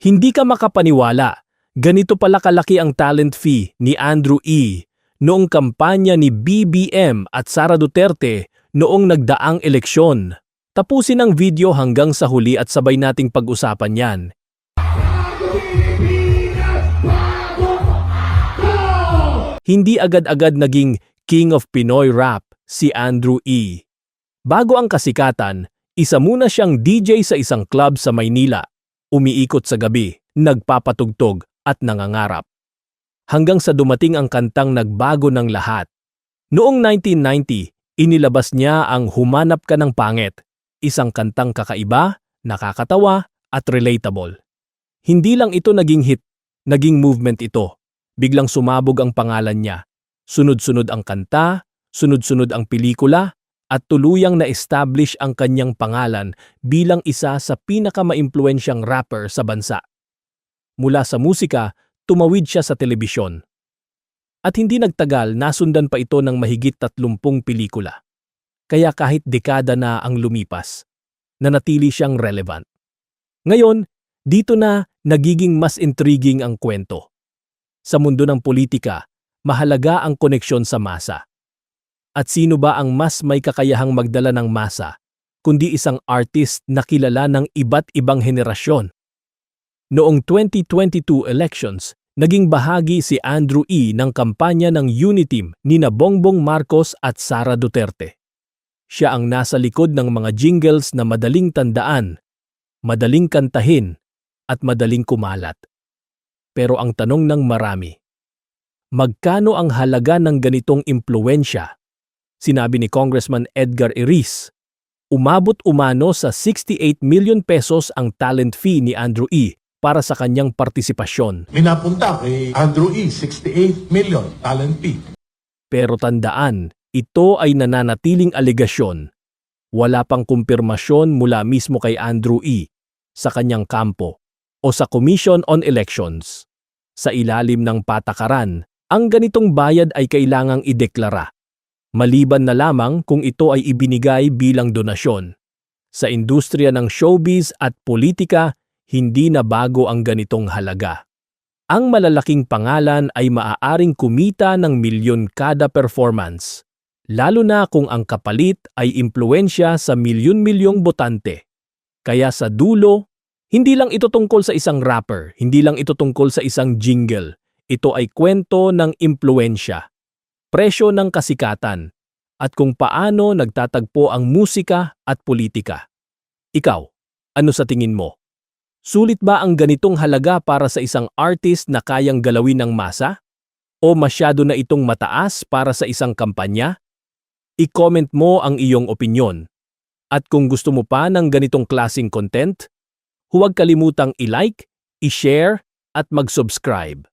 Hindi ka makapaniwala. Ganito pala kalaki ang talent fee ni Andrew E. noong kampanya ni BBM at Sara Duterte noong nagdaang eleksyon. Tapusin ang video hanggang sa huli at sabay nating pag-usapan yan. Hindi agad-agad naging King of Pinoy Rap si Andrew E. Bago ang kasikatan, isa muna siyang DJ sa isang club sa Maynila. Umiikot sa gabi, nagpapatugtog at nangangarap. Hanggang sa dumating ang kantang nagbago ng lahat. Noong 1990, inilabas niya ang Humanap Ka ng Pangit, isang kantang kakaiba, nakakatawa at relatable. Hindi lang ito naging hit, naging movement ito. Biglang sumabog ang pangalan niya. Sunod-sunod ang kanta, sunod-sunod ang pelikula, at tuluyang na-establish ang kanyang pangalan bilang isa sa pinakamaimpluwensyang rapper sa bansa. Mula sa musika, tumawid siya sa telebisyon. At hindi nagtagal, nasundan pa ito ng mahigit 30 pelikula. Kaya kahit dekada na ang lumipas, nanatili siyang relevant. Ngayon, dito na nagiging mas intriguing ang kwento. Sa mundo ng politika, mahalaga ang koneksyon sa masa. At sino ba ang mas may kakayahang magdala ng masa, kundi isang artist na kilala ng iba't ibang henerasyon? Noong 2022 elections, naging bahagi si Andrew E. ng kampanya ng Uniteam nina Bongbong Marcos at Sara Duterte. Siya ang nasa likod ng mga jingles na madaling tandaan, madaling kantahin, at madaling kumalat. Pero ang tanong ng marami, magkano ang halaga ng ganitong impluwensya? Sinabi ni Congressman Edgar Eriz, umabot umano sa 68 million pesos ang talent fee ni Andrew E. para sa kanyang partisipasyon. Minapunta kay Andrew E. 68 million talent fee. Pero tandaan, ito ay nananatiling alegasyon. Wala pang kumpirmasyon mula mismo kay Andrew E. sa kanyang kampo o sa Commission on Elections. Sa ilalim ng patakaran, ang ganitong bayad ay kailangang ideklara. Maliban na lamang kung ito ay ibinigay bilang donasyon. Sa industriya ng showbiz at politika, hindi na bago ang ganitong halaga. Ang malalaking pangalan ay maaaring kumita ng milyon kada performance, lalo na kung ang kapalit ay impluwensya sa milyon-milyong botante. Kaya sa dulo, hindi lang ito tungkol sa isang rapper, hindi lang ito tungkol sa isang jingle. Ito ay kwento ng impluwensya, presyo ng kasikatan, at kung paano nagtatagpo ang musika at politika. Ikaw, ano sa tingin mo? Sulit ba ang ganitong halaga para sa isang artist na kayang galawin ng masa? O masyado na itong mataas para sa isang kampanya? I-comment mo ang iyong opinyon. At kung gusto mo pa ng ganitong klaseng content, huwag kalimutang i-like, i-share at mag-subscribe.